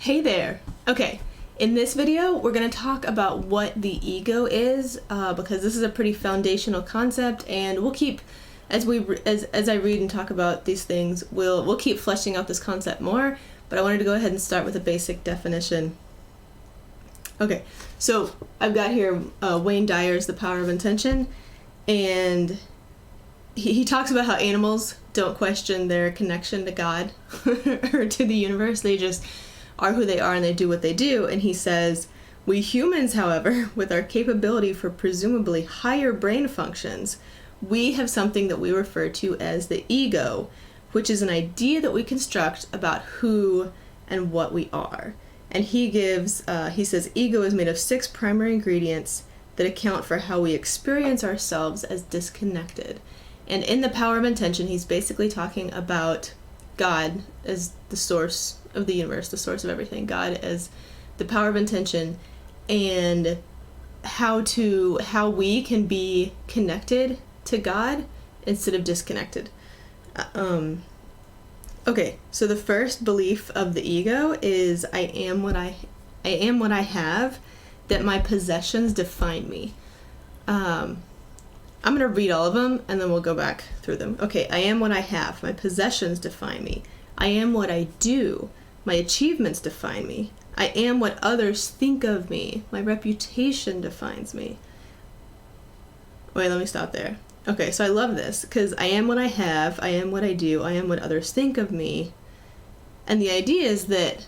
Hey there. Okay, in this video we're going to talk about what the ego is, because this is a pretty foundational concept, and we'll keep, as I read and talk about these things, we'll keep fleshing out this concept more, but I wanted to go ahead and start with a basic definition. Okay, so I've got here Wayne Dyer's The Power of Intention, and he talks about how animals don't question their connection to God or to the universe. They just are who they are and they do what they do. And he says, we humans, however, with our capability for presumably higher brain functions, we have something that we refer to as the ego, which is an idea that we construct about who and what we are. And he says, ego is made of 6 primary ingredients that account for how we experience ourselves as disconnected. And in The Power of Intention, he's basically talking about God as the source of the universe, the source of everything, God as the power of intention, and how we can be connected to God instead of disconnected. Okay, so the first belief of the ego is I am what I have, that my possessions define me. I'm going to read all of them and then we'll go back through them. Okay, I am what I have. My possessions define me. I am what I do. My achievements define me. I am what others think of me. My reputation defines me. Wait, let me stop there. Okay, so I love this because I am what I have. I am what I do. I am what others think of me. And the idea is that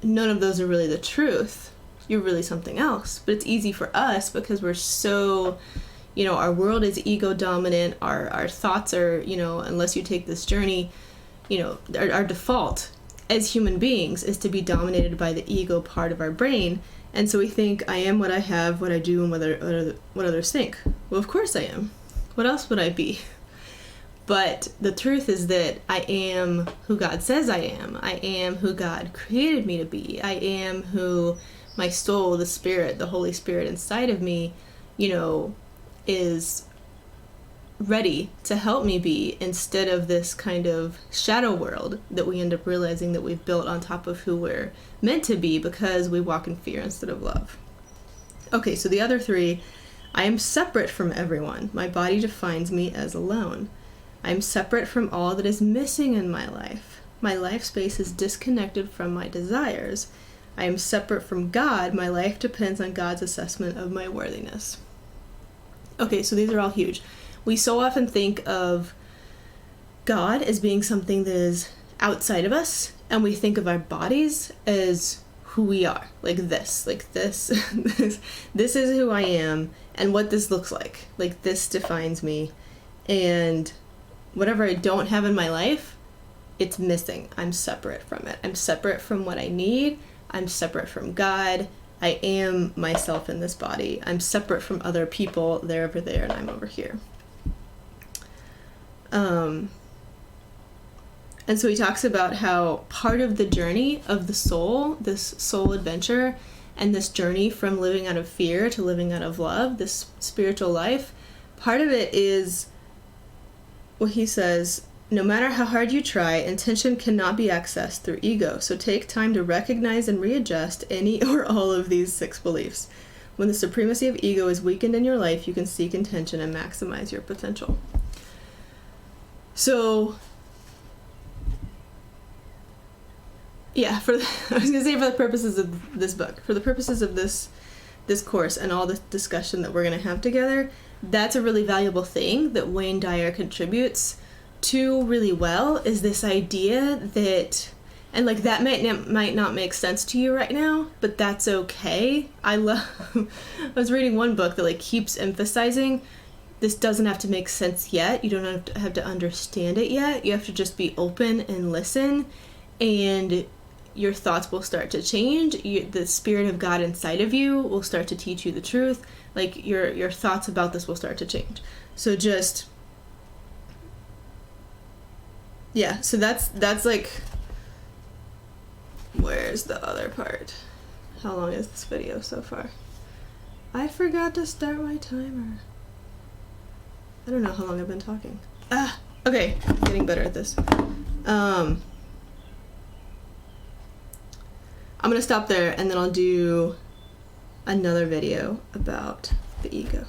none of those are really the truth. You're really something else. But it's easy for us because we're so, our world is ego dominant. Our thoughts are, unless you take this journey, our default as human beings is to be dominated by the ego part of our brain. And so we think, I am what I have, what I do, and what others think. Well, of course I am. What else would I be? But the truth is that I am who God says I am. I am who God created me to be. I am who my soul, the spirit, the Holy Spirit inside of me, is ready to help me be, instead of this kind of shadow world that we end up realizing that we've built on top of who we're meant to be because we walk in fear instead of love. Okay, so the other 3, I am separate from everyone. My body defines me as alone. I am separate from all that is missing in my life. My life space is disconnected from my desires. I am separate from God. My life depends on God's assessment of my worthiness. Okay, so these are all huge. We so often think of God as being something that is outside of us, and we think of our bodies as who we are, like this, this is who I am and what this looks like this defines me, and whatever I don't have in my life, it's missing. I'm separate from it. I'm separate from what I need. I'm separate from God. I am myself in this body. I'm separate from other people. They're over there and I'm over here. And so he talks about how part of the journey of the soul, this soul adventure, and this journey from living out of fear to living out of love, this spiritual life, part of it is what he says, no matter how hard you try, intention cannot be accessed through ego. So take time to recognize and readjust any or all of these 6 beliefs. When the supremacy of ego is weakened in your life, you can seek intention and maximize your potential. So, yeah, for the purposes of this book, for the purposes of this course and all the discussion that we're going to have together, that's a really valuable thing that Wayne Dyer contributes to really well, is this idea that, and that might not make sense to you right now, but that's okay. I was reading one book that keeps emphasizing this doesn't have to make sense yet. You don't have to understand it yet. You have to just be open and listen, and your thoughts will start to change. The Spirit of God inside of you will start to teach you the truth. Your thoughts about this will start to change. So just, yeah, so that's where's the other part? How long is this video so far? I forgot to start my timer. I don't know how long I've been talking. Okay, I'm getting better at this. I'm gonna stop there and then I'll do another video about the ego.